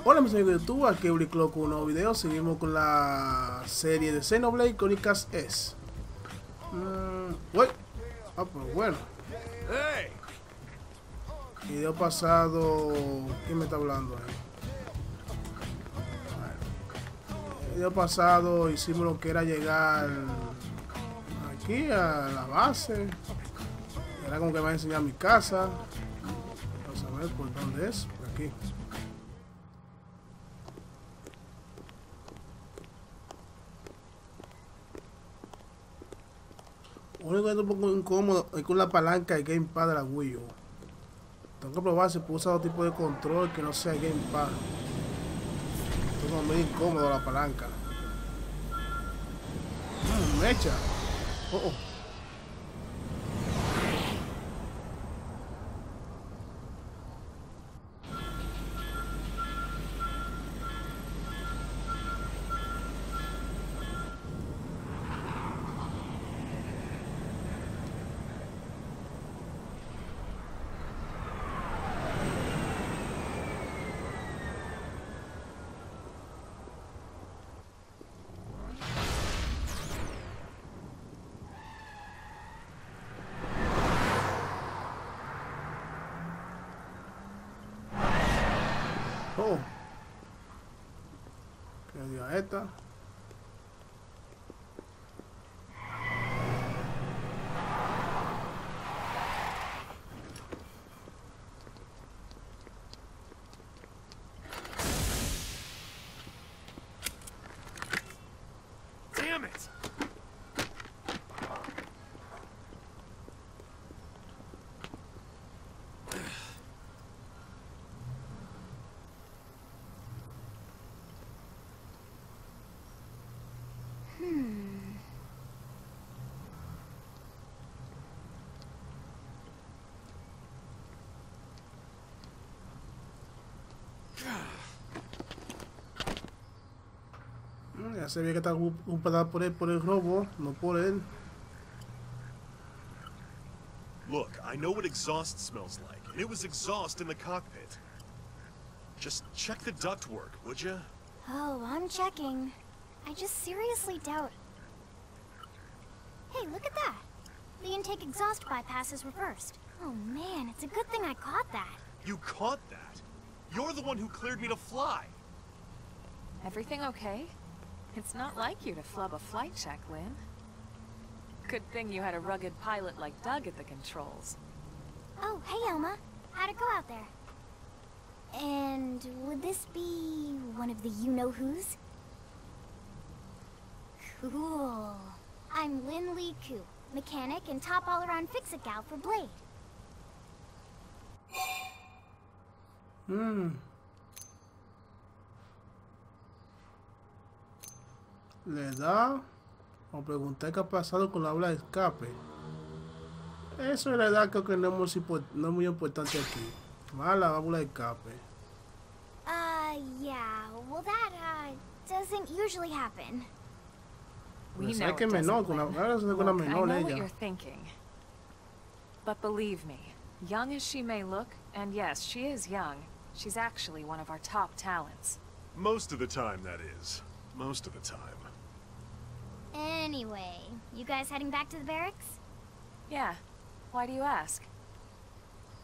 Hola mis amigos de YouTube, aquí EuryCloud con un nuevo video. Seguimos con la serie de Xenoblade Chronicles es. Pues bueno. Video pasado. ¿Quién me está hablando ahí? Video pasado hicimos lo que era llegar aquí a la base. Era como que me va a enseñar mi casa. Vamos a ver por dónde es. Por aquí. Lo único que es un poco incómodo es con la palanca de gamepad de la Wii U. Tengo que probar si puedo usar otro tipo de control que no sea gamepad. Esto es muy incómodo la palanca. Mecha. Oh. Oh. ¿Qué día esta? Damn it! Ya se ve que está ocupada por el robo, no por él. Look, I know what exhaust smells like, and it was exhaust in the cockpit. Just check the ductwork, would you? Oh, I'm checking. I just seriously doubt... Hey, look at that! The intake exhaust bypass is reversed. Oh man, it's a good thing I caught that. You caught that? You're the one who cleared me to fly. Everything okay? It's not like you to flub a flight check, Lynn. Good thing you had a rugged pilot like Doug at the controls. Oh, hey Elma. How'd it go out there? And would this be one of the you-know-who's? Cool. I'm Lynn Lee Koo, mechanic and top all-around fix-it gal for Blade. Le da o pregunté qué ha pasado con la válvula de escape. Eso en realidad creo que no es muy importante aquí. Más la válvula de escape. Yeah. Well, that, doesn't usually happen. We Pues know hay que it menor, doesn't, con la Lynn. válvula Look, con la I menor know what ella. you're thinking. But believe me, young as she may look, and yes, she is young, she's actually one of our top talents. Most of the time, that is. Most of the time. Anyway, you guys heading back to the barracks? Yeah. Why do you ask?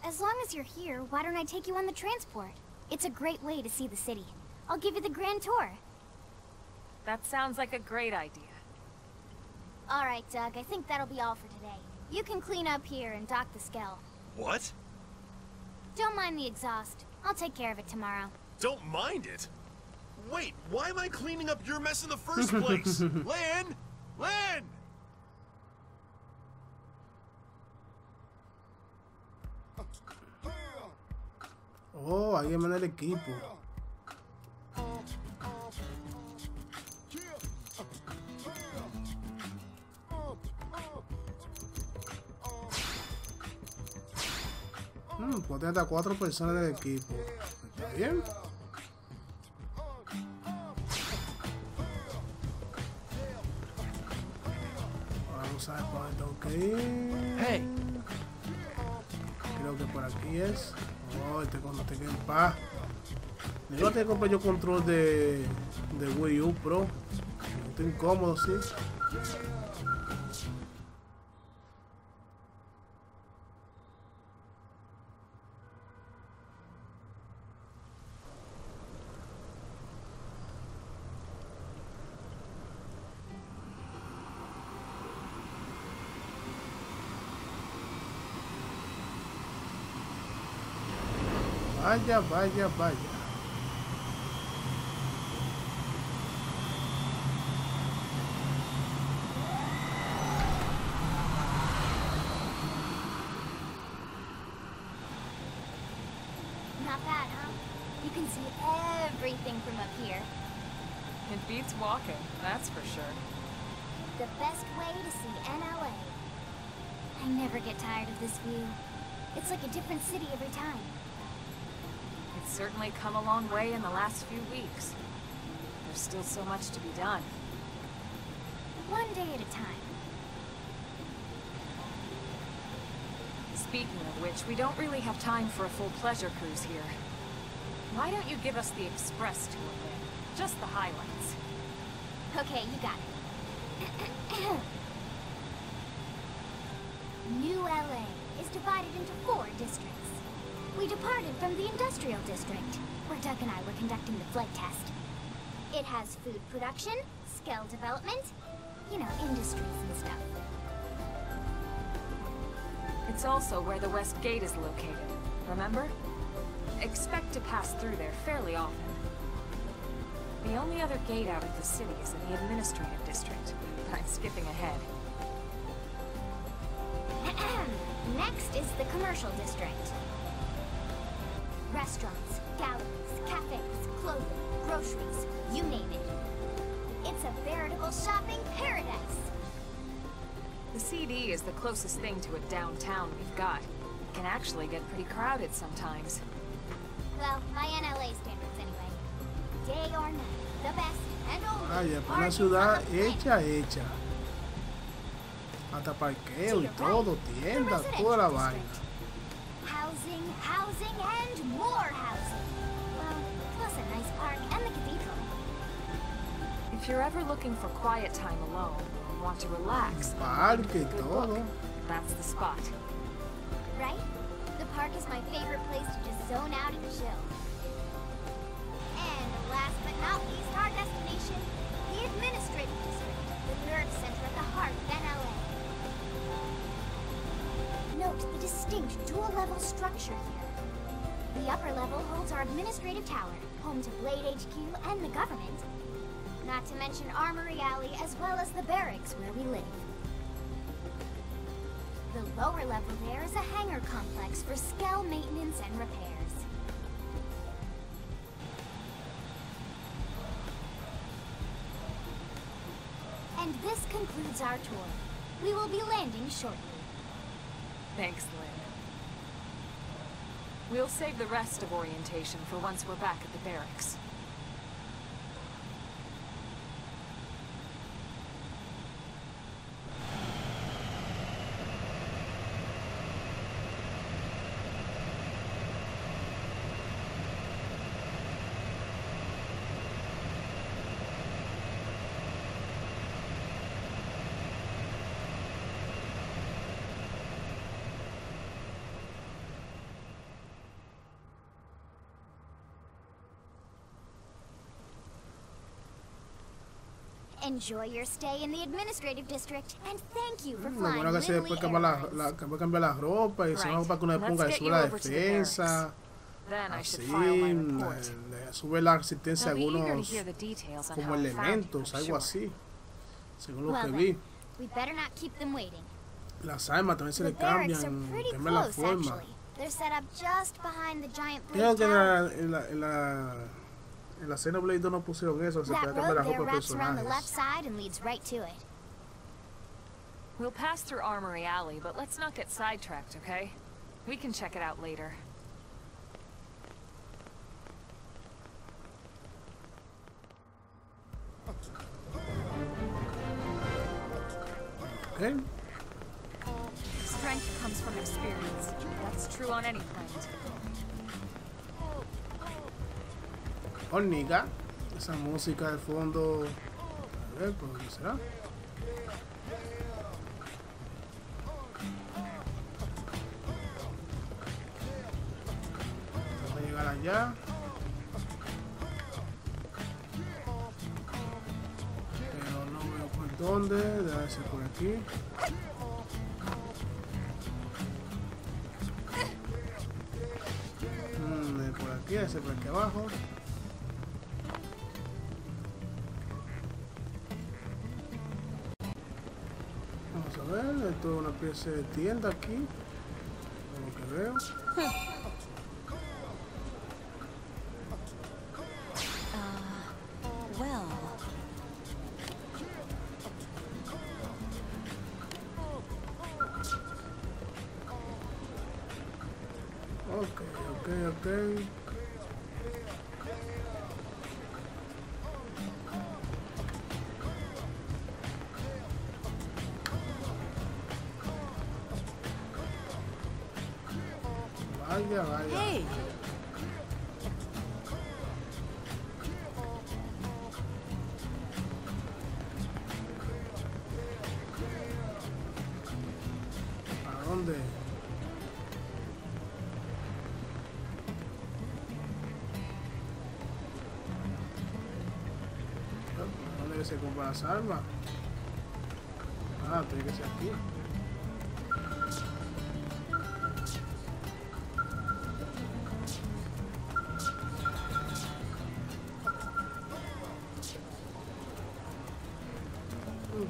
As long as you're here, why don't I take you on the transport? It's a great way to see the city. I'll give you the grand tour. That sounds like a great idea. Alright, Doug, I think that'll be all for today. You can clean up here and dock the Skell. What? Don't mind the exhaust. I'll take care of it tomorrow. Don't mind it? Wait, why am I cleaning up your mess in the first place? Lynn! Lynn! Oh, alguien en el equipo. Puedo tener hasta 4 personas en el equipo. ¿Está bien? Vamos a ver por dónde tengo que ir. Hey. Creo que por aquí es. Oh, cuando tenga en paz. Yo te compré yo control de Wii U Pro. Estoy incómodo, sí. Vaya, vaya, vaya. Not bad, huh? You can see everything from up here. It beats walking, that's for sure. The best way to see NLA. I never get tired of this view. It's like a different city every time. It's certainly come a long way in the last few weeks. There's still so much to be done. One day at a time. Speaking of which, we don't really have time for a full pleasure cruise here. Why don't you give us the express tour then? Just the highlights. Okay, you got it. New LA is divided into 4 districts. We departed from the industrial district, where Doug and I were conducting the flight test. It has food production, skill development, you know, industries and stuff. It's also where the West Gate is located, remember? Expect to pass through there fairly often. The only other gate out of the city is in the administrative district, but I'm skipping ahead. Next is the commercial district. Restaurants, galleries, cafes, clothing, groceries, you name it. It's a veritable shopping paradise. The CD is the closest thing to a downtown we've got. It can actually get pretty crowded sometimes. Well, by NLA standards anyway. Day or night, the best and only. Vaya, por una ciudad hecha. Hasta parqueo y todo, tiendas, toda la vaina. Housing, housing, and more housing. Well, plus a nice park and the cathedral. If you're ever looking for quiet time alone, or want to relax, Parque y good book, todo. that's the spot. Right? The park is my favorite place to just zone out and chill. And last but not least, our destination, the administrative district, the nerve center at the heart of NLA. Note the distinct dual-level structure here. The upper level holds our administrative tower, home to Blade HQ and the government. Not to mention Armory Alley, as well as the barracks where we live. The lower level there is a hangar complex for Skell maintenance and repairs. And this concludes our tour. We will be landing shortly. Thanks, Lynn. We'll save the rest of orientation for once we're back at the barracks. Enjoy your stay in the administrative district, and thank you for Lo flying bueno que se Lindley puede cambiar Airlines. cambiar la ropa y se va para que uno ponga Let's sube get la you over to the defensa, Then I should así, file my report. sube la resistencia a I'll be eager to algunos hear the details on como how I found you, elementos, I'm algo sure. así, según lo Well que then, vi. we better not keep them waiting. Las armas también se The le barracks are cambian, pretty cambian la close, forma. actually. They're set up just behind the giant Creo blade que tower. en la Xenoblade 2 no pusieron eso, se That puede cambiar la road there ropa de wraps around the left personajes. side and leads right to it. We'll pass through Armory Alley, but let's not get sidetracked, okay? We can check it out later. ¿Eh? Strength comes from experience. That's true on any planet. hormiga. Esa música de fondo. A ver, ¿por dónde será? Vamos a llegar allá. Pero no veo por dónde. Debe ser por aquí. Por aquí, ese por aquí abajo. Vamos a ver, esto es una pieza de tienda aquí, por lo que veo. Ok. Vaya. Hey. ¿A dónde? ¿Dónde se compra las armas? Ah, tiene que ser aquí.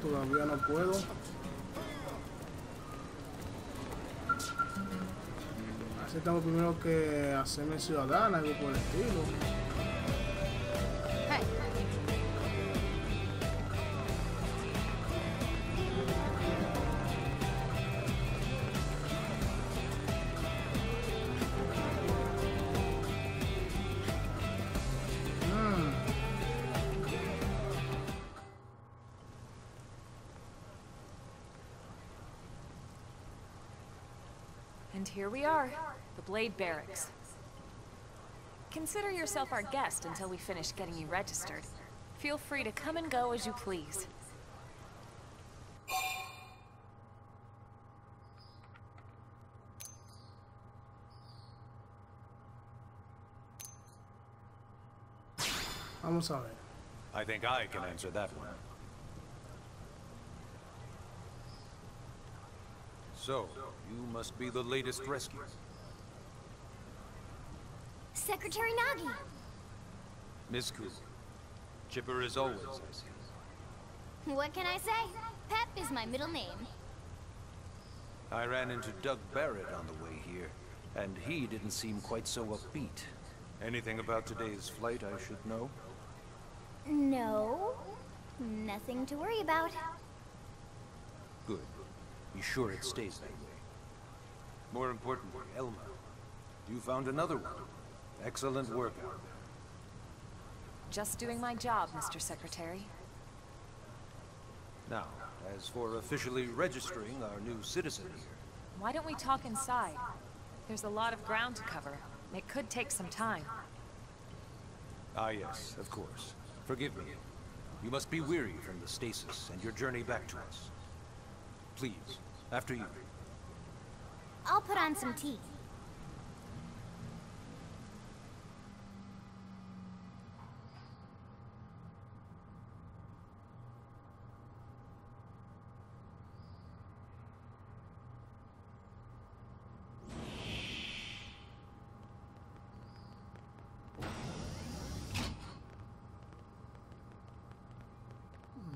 Todavía no puedo. Así tengo primero que hacerme ciudadana, algo por el estilo. Hey. And here we are, the Blade Barracks. Consider yourself our guest until we finish getting you registered. Feel free to come and go as you please. Vamos a ver. I think I can answer that one. So, you must be the latest rescue. Secretary Nagi. Miss Ku. Chipper as always, I see. What can I say? Pep is my middle name. I ran into Doug Barrett on the way here, and he didn't seem quite so upbeat. Anything about today's flight I should know? No. Nothing to worry about. Good. Be sure it stays that way. More importantly, Elma, you found another one. Excellent work out there. Just doing my job, Mr. Secretary. Now, as for officially registering our new citizen here... Why don't we talk inside? There's a lot of ground to cover. It could take some time. Ah yes, of course. Forgive me. You must be weary from the stasis and your journey back to us. Please, after you. I'll put on some tea.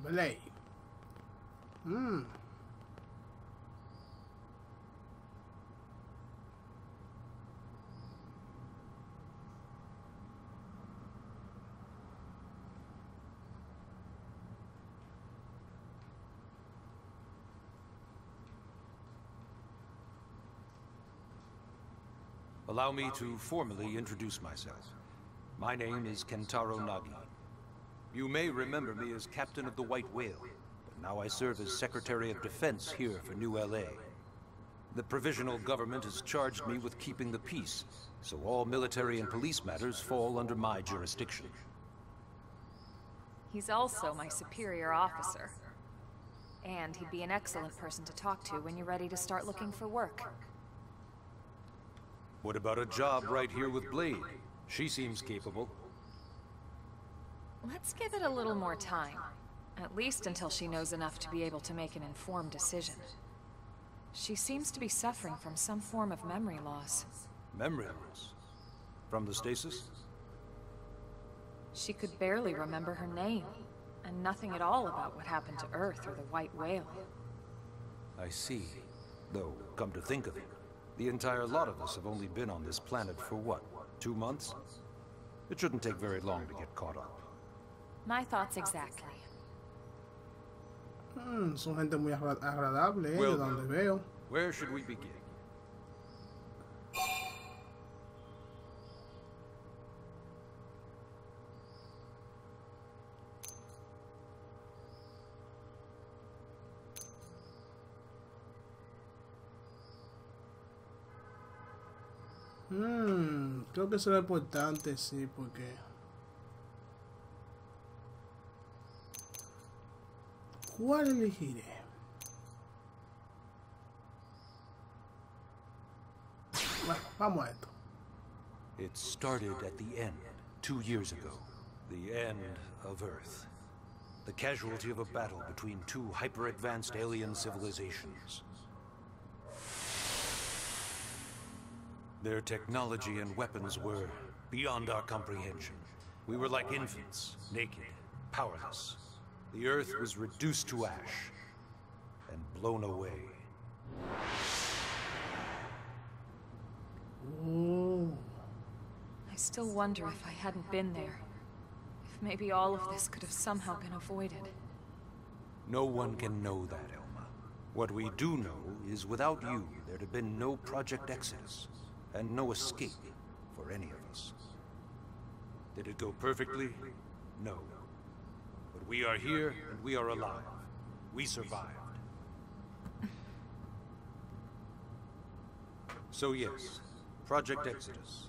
Blade. Allow me to formally introduce myself. My name is Kentaro Nagi. You may remember me as Captain of the White Whale, but now I serve as Secretary of Defense here for New LA. The provisional government has charged me with keeping the peace, so all military and police matters fall under my jurisdiction. He's also my superior officer. And he'd be an excellent person to talk to when you're ready to start looking for work. What about a job right here with Blade? She seems capable. Let's give it a little more time. At least until she knows enough to be able to make an informed decision. She seems to be suffering from some form of memory loss. Memory loss? From the stasis? She could barely remember her name, and nothing at all about what happened to Earth or the White Whale. I see. Though, come to think of it, the entire lot of us have only been on this planet for what, 2 months? It shouldn't take very long to get caught up. My thoughts exactly. Son gente muy agradable, Well, de donde veo. where should we begin? Creo que será importante, sí, porque... ¿Cuál elegiré? Bueno, vamos a esto. It started at the end, 2 years ago. The end of Earth. The casualty of a battle between two hyper-advanced alien civilizations. Their technology and weapons were beyond our comprehension. We were like infants, naked, powerless. The Earth was reduced to ash and blown away. I still wonder if I hadn't been there. If maybe all of this could have somehow been avoided. No one can know that, Elma. What we do know is without you, there'd have been no Project Exodus, and no escape for any of us. Did it go perfectly? No. But we are here, and we are alive. We survived. So yes, Project Exodus.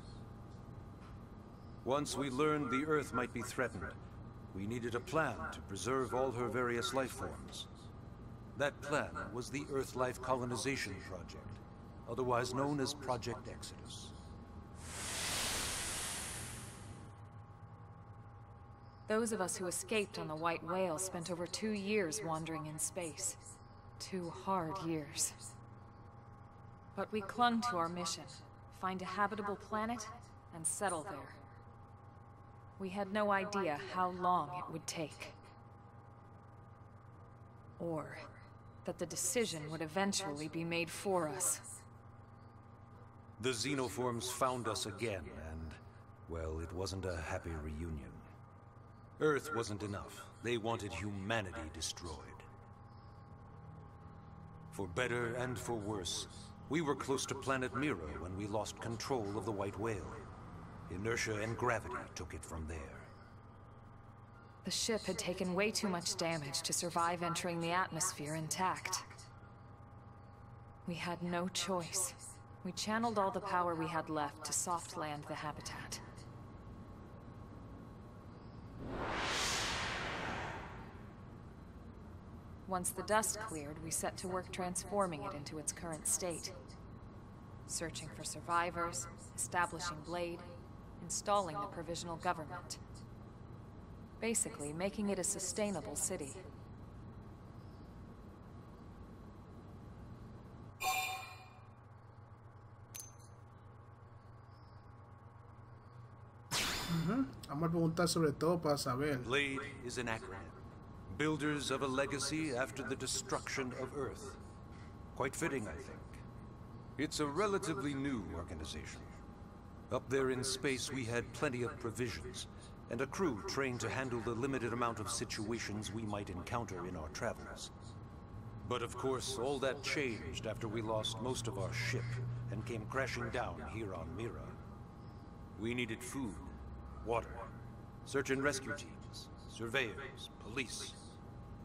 Once we learned the Earth might be threatened, we needed a plan to preserve all her various life forms. That plan was the Earth Life Colonization Project, otherwise known as Project Exodus. Those of us who escaped on the White Whale spent over 2 years wandering in space. 2 hard years. But we clung to our mission, find a habitable planet, and settle there. We had no idea how long it would take. Or that the decision would eventually be made for us. The xenoforms found us again, and, well, it wasn't a happy reunion. Earth wasn't enough. They wanted humanity destroyed. For better and for worse, we were close to planet Mira when we lost control of the White Whale. Inertia and gravity took it from there. The ship had taken way too much damage to survive entering the atmosphere intact. We had no choice. We channeled all the power we had left to soft land the habitat. Once the dust cleared, we set to work transforming it into its current state. Searching for survivors, establishing Blade, installing the provisional government. Basically, making it a sustainable city. Vamos a preguntar sobre todo para saber. Blade is an acronym. Builders of a legacy after the destruction of Earth. Quite fitting, I think. It's a relatively new organization. Up there in space, we had plenty of provisions, and a crew trained to handle the limited amount of situations we might encounter in our travels. But of course, all that changed after we lost most of our ship and came crashing down here on Mira. We needed food, water, search and rescue teams, surveyors, police.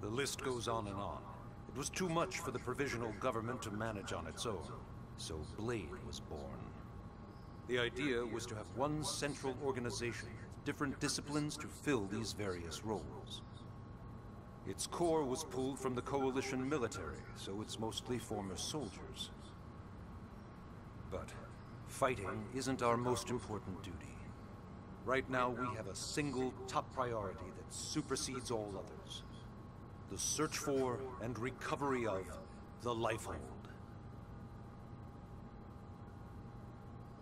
The list goes on and on. It was too much for the provisional government to manage on its own, so Blade was born. The idea was to have one central organization, different disciplines to fill these various roles. Its core was pulled from the Coalition military, so it's mostly former soldiers. But fighting isn't our most important duty. Right now, we have a single top priority that supersedes all others. The search for and recovery of the Lifehold.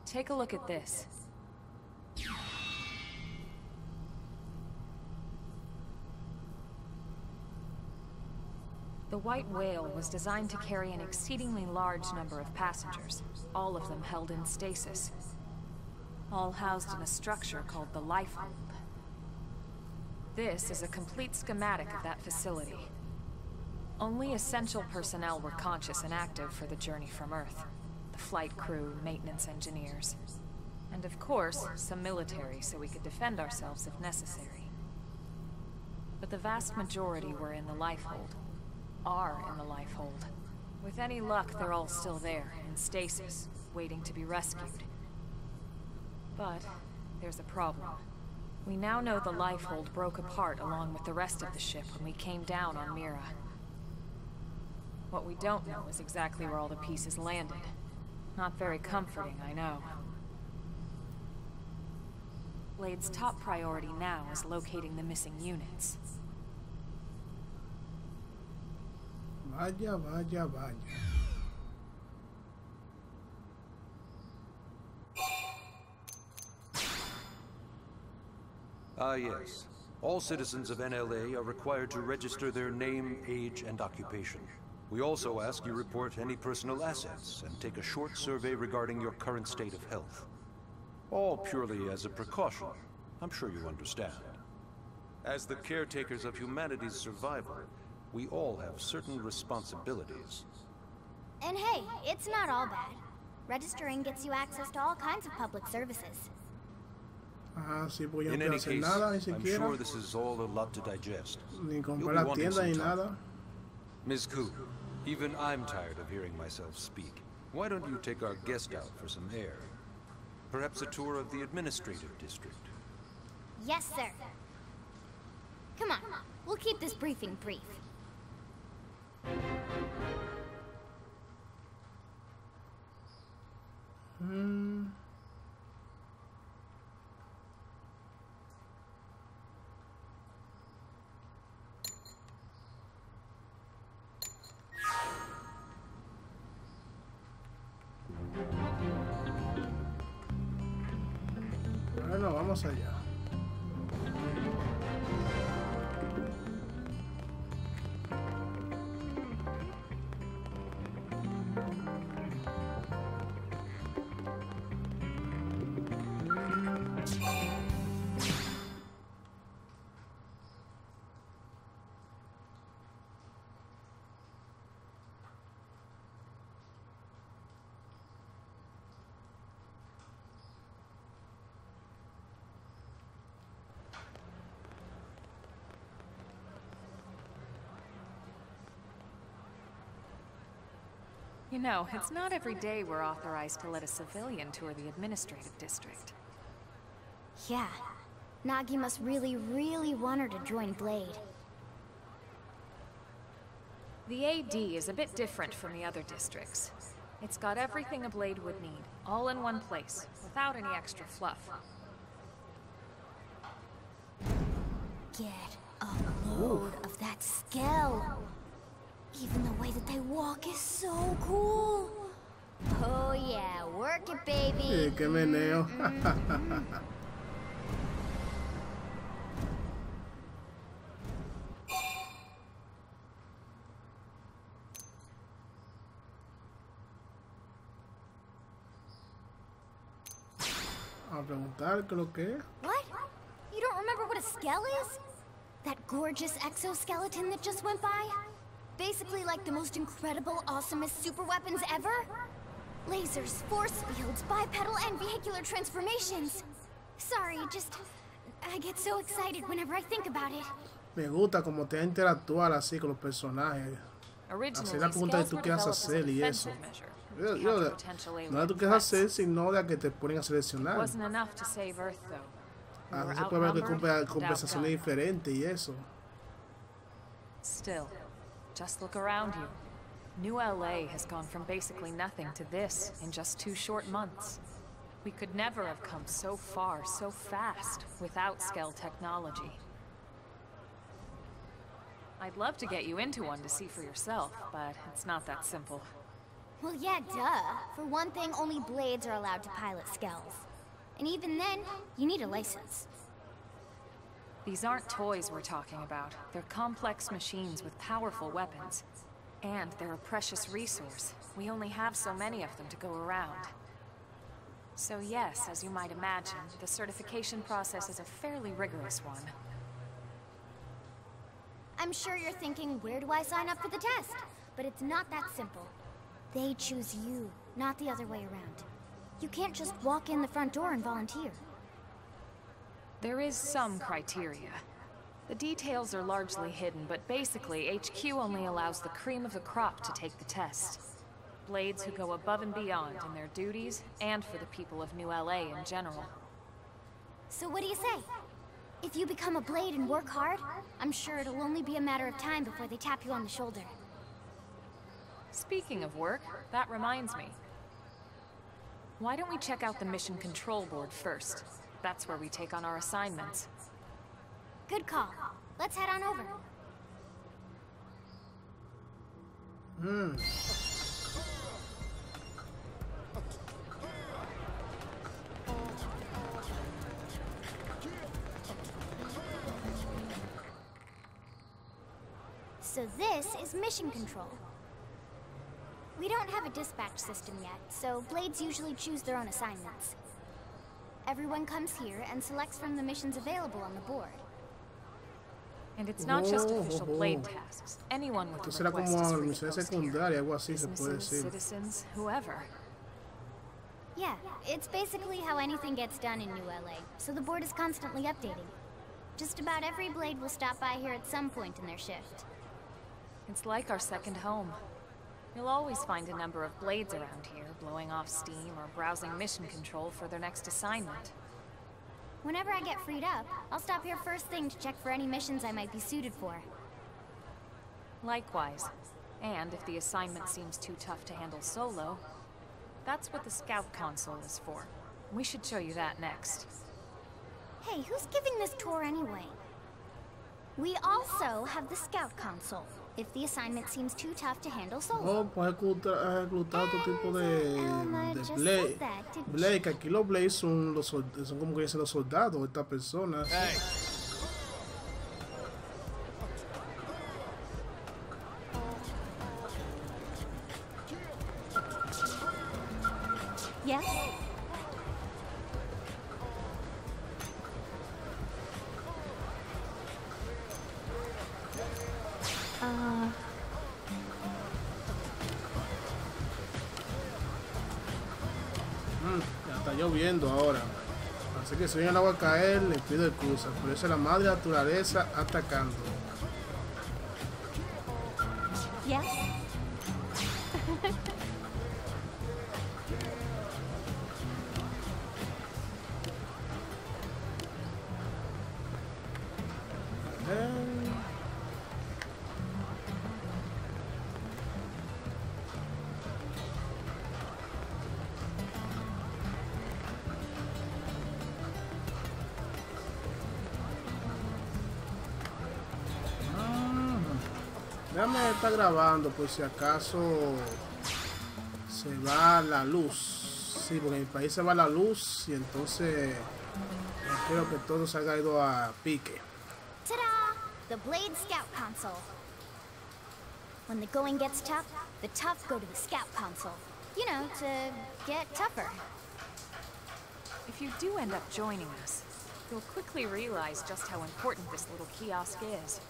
Take a look at this. The White Whale was designed to carry an exceedingly large number of passengers, all of them held in stasis. All housed in a structure called the Lifehold. This is a complete schematic of that facility. Only essential personnel were conscious and active for the journey from Earth. The flight crew, maintenance engineers. And of course, some military so we could defend ourselves if necessary. But the vast majority were in the Lifehold. Are in the Lifehold. With any luck, they're all still there, in stasis, waiting to be rescued. But there's a problem. We now know the Lifehold broke apart along with the rest of the ship when we came down on Mira. What we don't know is exactly where all the pieces landed. Not very comforting, I know. Blade's top priority now is locating the missing units. Vaya, vaya, vaya. Ah, yes. All citizens of NLA are required to register their name, age, and occupation. We also ask you report any personal assets and take a short survey regarding your current state of health. All purely as a precaution. I'm sure you understand. As the caretakers of humanity's survival, we all have certain responsibilities. And hey, it's not all bad. Registering gets you access to all kinds of public services. Sí, pues yo In no quiero any hacer case, nada, ni I'm siquiera. sure this is all a lot to digest. Ni comprar You'll be la wanting tienda some ni time. nada. Ms. Ku, even I'm tired of hearing myself speak. Why don't you take our guest out for some air? Perhaps a tour of the administrative district. Yes, sir. Come on, we'll keep this briefing brief. Bueno, vamos allá. You know, it's not every day we're authorized to let a civilian tour the administrative district. Yeah, Nagi must really, really want her to join Blade. The AD is a bit different from the other districts. It's got everything a Blade would need, all in one place, without any extra fluff. Get a load of that scale. Even the way that they walk is so cool. Oh yeah, work it, baby. Qué meneo. A preguntar qué lo que es. What? You don't remember what a scale is? That gorgeous exoskeleton that just went by? Basically like the most incredible, awesomest super weapons ever? Lasers, force fields, bipedal and vehicular transformations. Sorry, I get so excited whenever I think about it. Me gusta como te interactuar así con los personajes. hacer la pregunta de tú qué vas a hacer y eso. No de tú qué vas a hacer, sino de que te ponen a seleccionar. Wasn't enough to save Earth, though. We were Se puede ver que outnumbered, compensaciones without diferentes y eso. Still, just look around you. New LA has gone from basically nothing to this in just 2 short months. We could never have come so far, so fast, without Skell technology. I'd love to get you into one to see for yourself, but it's not that simple. Well, yeah, duh. For one thing, only blades are allowed to pilot Skells. And even then, you need a license. These aren't toys we're talking about. They're complex machines with powerful weapons. And they're a precious resource. We only have so many of them to go around. So yes, as you might imagine, the certification process is a fairly rigorous one. I'm sure you're thinking, where do I sign up for the test? But it's not that simple. They choose you, not the other way around. You can't just walk in the front door and volunteer. There is some criteria. The details are largely hidden, but basically, HQ only allows the cream of the crop to take the test. Blades who go above and beyond in their duties, and for the people of New LA in general. So what do you say? If you become a blade and work hard, I'm sure it'll only be a matter of time before they tap you on the shoulder. Speaking of work, that reminds me. Why don't we check out the mission control board first? That's where we take on our assignments. Good call. Let's head on over. So this is mission control. We don't have a dispatch system yet, so blades usually choose their own assignments. Everyone comes here and selects from the missions available on the board. And it's not just official blade tasks. Anyone with Entonces a era request como is free to misión post secundaria, here. algo así se puede Businesses, decir. citizens, whoever. Yeah, it's basically how anything gets done in New LA, so the board is constantly updating. Just about every blade will stop by here at some point in their shift. It's like our second home. You'll always find a number of blades around here, blowing off steam or browsing mission control for their next assignment. Whenever I get freed up, I'll stop here first thing to check for any missions I might be suited for. Likewise. And if the assignment seems too tough to handle solo, that's what the scout console is for. We should show you that next. Hey, who's giving this tour anyway? We also have the scout console, if the assignment seems too tough to handle solo. Oh, puedes reclutar otro tipo de blade. Blade, que aquí los blades son son como que dicen los soldados, estas personas. Hey. Yes? Ya está lloviendo ahora. Así que si el agua a caer, le pido excusas. Pero esa es la madre naturaleza atacando. Yes? Déjame estar grabando por si acaso se va la luz. Sí, porque en mi país se va la luz y entonces espero que todo se haya ido a pique. Ta-da! The Blade Scout Console. When the going gets tough, the tough go to the Scout Console. You know, to get tougher. If you do end up joining us, you'll quickly realize just how important this little kiosk is.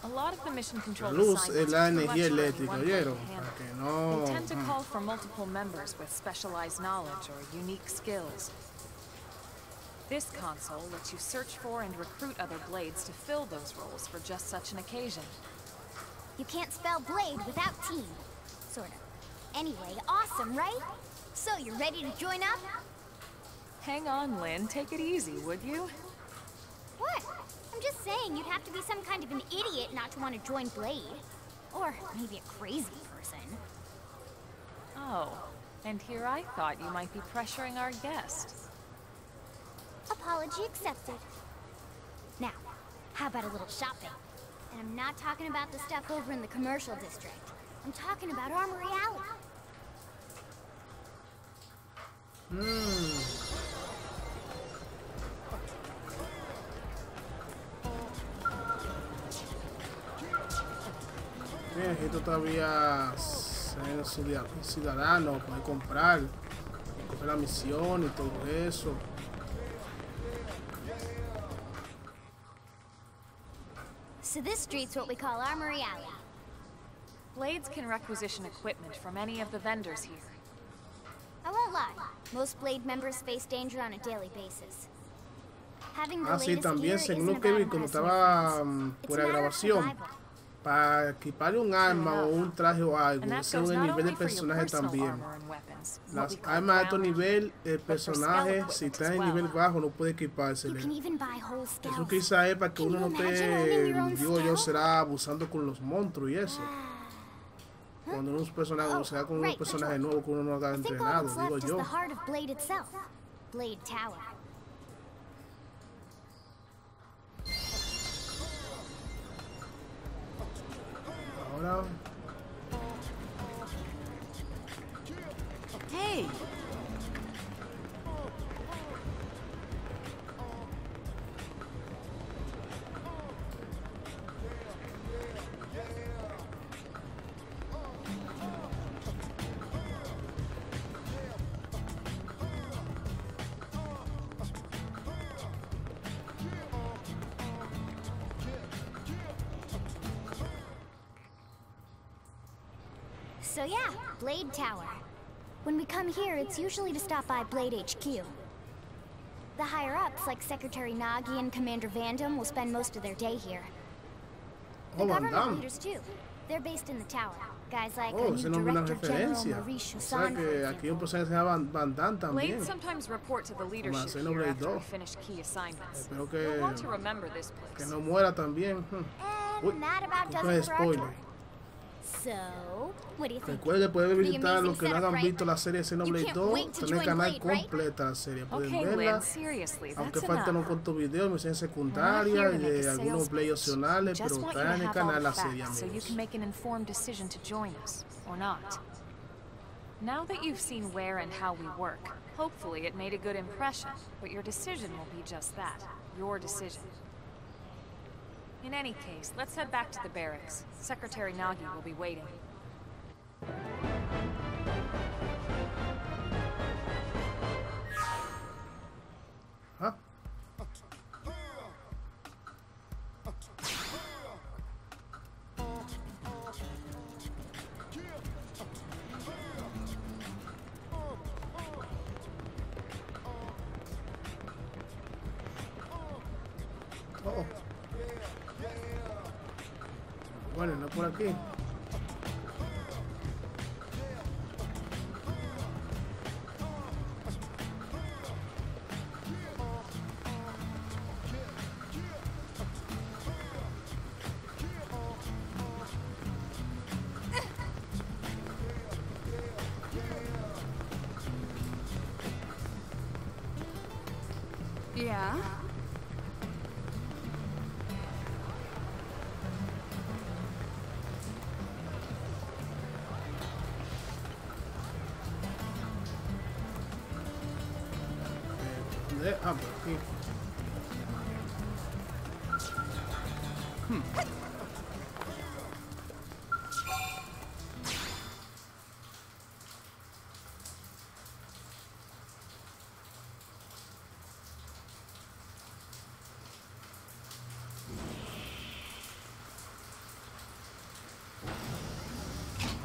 A lot of the mission control La luz es assignments la are too energía much eléctrica, for only one ¿oyeron? to Para handle. que no... They tend to call for multiple members with specialized knowledge or unique skills. This console lets you search for and recruit other blades to fill those roles for just such an occasion. You can't spell blade without team. Sort of. Anyway, awesome, right? So, you're ready to join up? Hang on, Lynn. Take it easy, would you? What? I'm just saying you'd have to be some kind of an idiot not to want to join Blade. Or maybe a crazy person. Oh, and here I thought you might be pressuring our guest. Apology accepted. Now, how about a little shopping? And I'm not talking about the stuff over in the commercial district. I'm talking about Armory Alley. Esto todavía ser ciudadano, poder comprar, coger la misión y todo eso. So this street's what we call Armory Alley. Blades can requisition equipment from any of the vendors here. I won't lie, most Blade members face danger on a daily basis. Having the Sí, latest también gear según isn't lo que about vi cuando impressing estaba friends. It's por a la matter of grabación, survival. para equiparle un arma o un traje o algo, And that según goes el not nivel de only for your personaje personal también. armor and weapons, what Las we call armas de alto ground, nivel, el but for spell personaje, equipment si está as en well. nivel bajo, no puede You equipársele. can even buy whole Eso scouts. quizás es para que Can uno you no imagine owning esté, your own digo yo, scout? será abusando con los monstruos y eso. Cuando uno es un personaje, o sea, con un Right, personaje control. nuevo que uno no ha I think all entrenado, that's digo left is yo. the heart of Blade itself. Blade Tower. Ahora, Hey! So yeah, Blade Tower. When we come here, it's usually to stop by Blade HQ. The higher-ups, like Secretary Nagi and Commander Vandam, will spend most of their day here. The oh, government Vandam. leaders, too. They're based in the tower. Guys like Oh, our ese new nombre es una Director General referencia. Maurice O sea Chussan, for que aquí hay un example. personaje que se llama Van Damme también. Blades sometimes report to the leadership here Xenoblade after we 2. finish key assignments. Espero que- You'll want to remember this Que place. no muera también. Uy, And that about esto does it es for our spoiler. tour. So, what do you think? Recuerde que puede Pretty visitar amazing los que no setup, hayan right? visto la serie Xenoblade can't 2, wait to tener el join canal Blade, right? completa la serie. Pueden Okay, verla, Lynn, seriously, aunque that's faltan unos enough. cuantos videos, misiones We're not secundarias here y to make de a algunos sales play pitch. opcionales, Just pero want you está to en el have all canal the la serie, facts so you amigos. can make an informed decision to join us, or not. Now that you've seen where and how we work, hopefully it made a good impression, but your decision will be just that, your decision. In any case, let's head back to the barracks. Secretary Nagi will be waiting. ¿Ah? Oh. Bueno, no por aquí. Yeah? ¿Dónde? Ah, por aquí.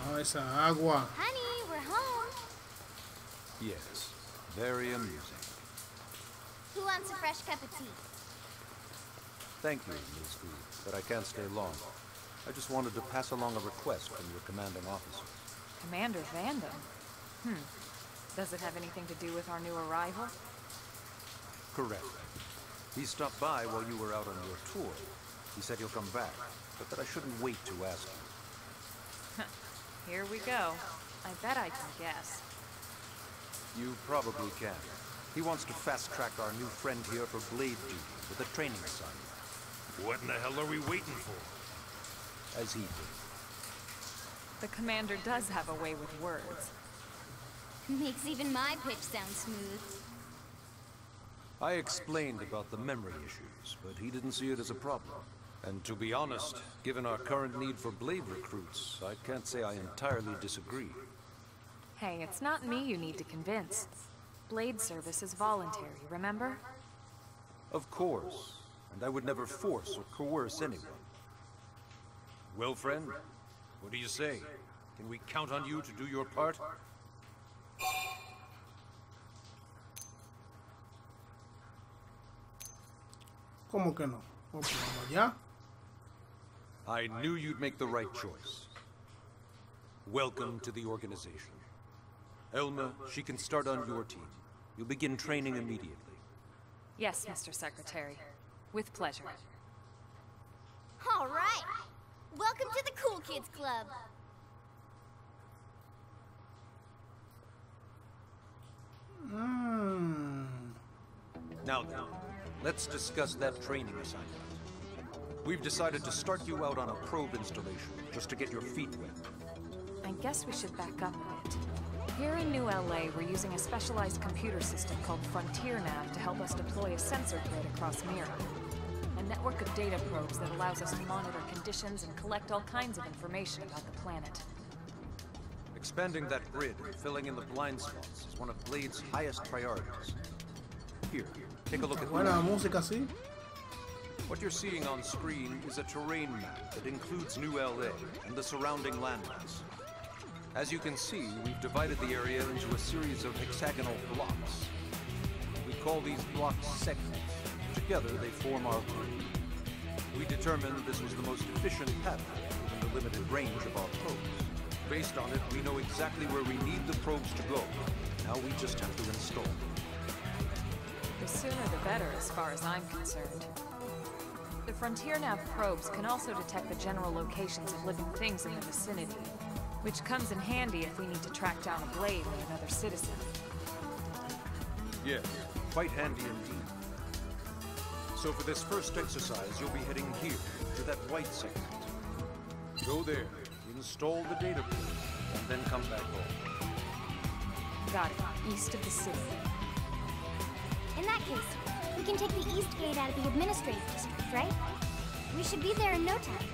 Ah, esa agua. Honey, we're home. Yes, very amusing. Who wants a fresh cup of tea? Thank you, Ms. Wu, but I can't stay long. I just wanted to pass along a request from your commanding officer. Commander Vandam? Does it have anything to do with our new arrival? Correct. He stopped by while you were out on your tour. He said he'll come back, but that I shouldn't wait to ask you. Here we go. I bet I can guess. You probably can. He wants to fast-track our new friend here for blade duty with a training assignment. What in the hell are we waiting for? As he did. The commander does have a way with words. Makes even my pitch sound smooth. I explained about the memory issues, but he didn't see it as a problem. And to be honest, given our current need for blade recruits, I can't say I entirely disagree. Hey, it's not me you need to convince. Blade service is voluntary, remember? Of course, and I would never force or coerce anyone. Well, friend, what do you say? Can we count on you to do your part? ¿Cómo que no? Ok, vamos allá. I knew you'd make the right choice. Welcome to the organization. Elma, she can start on your team. You'll begin training immediately. Yes, Mr. Secretary. With pleasure. All right. Welcome to the Cool Kids Club. Now then, let's discuss that training assignment. We've decided to start you out on a probe installation, just to get your feet wet. I guess we should back up a bit. Here in New LA, we're using a specialized computer system called Frontier Nav to help us deploy a sensor grid across Mira. A network of data probes that allows us to monitor conditions and collect all kinds of information about the planet. Expanding that grid and filling in the blind spots is one of Blade's highest priorities. Here, take a look at Buena música, sí. What you're seeing on screen is a terrain map that includes New LA and the surrounding landmass. As you can see, we've divided the area into a series of hexagonal blocks. We call these blocks segments. Together, they form our grid. We determined this was the most efficient path within the limited range of our probes. Based on it, we know exactly where we need the probes to go. Now we just have to install them. The sooner the better, as far as I'm concerned. The Frontier Nav probes can also detect the general locations of living things in the vicinity, which comes in handy if we need to track down a blade or another citizen. Yes, quite handy indeed. So for this first exercise, you'll be heading here, to that white segment. Go there, install the data probes, and then come back home. Got it. East of the city. In that case, we can take the east gate out of the administrative district, right? We should be there in no time.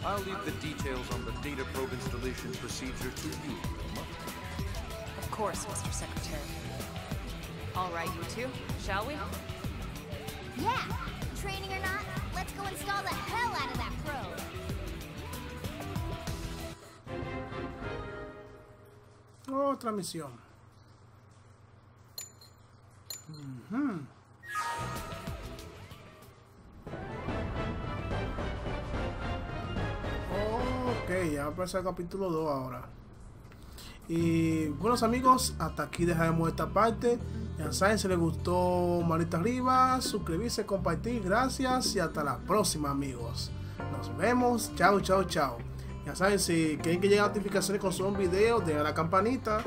I'll leave the details on the data probe installation procedure to you, Elma. Of course, Mr. Secretary. All right, you two, shall we? Yeah! Training or not, let's go install the hell out of that probe! Otra misión. Ok, ya va a empezar el capítulo 2 ahora. Y buenos amigos, hasta aquí dejaremos esta parte. Ya saben, si les gustó, manita arriba, suscribirse, compartir, gracias y hasta la próxima, amigos. Nos vemos, chao, chao, chao. Ya saben, si quieren que lleguen notificaciones con un video, den a la campanita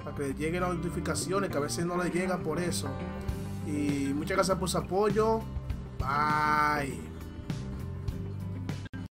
para que les lleguen las notificaciones, que a veces no les llega por eso. Y muchas gracias por su apoyo. Bye.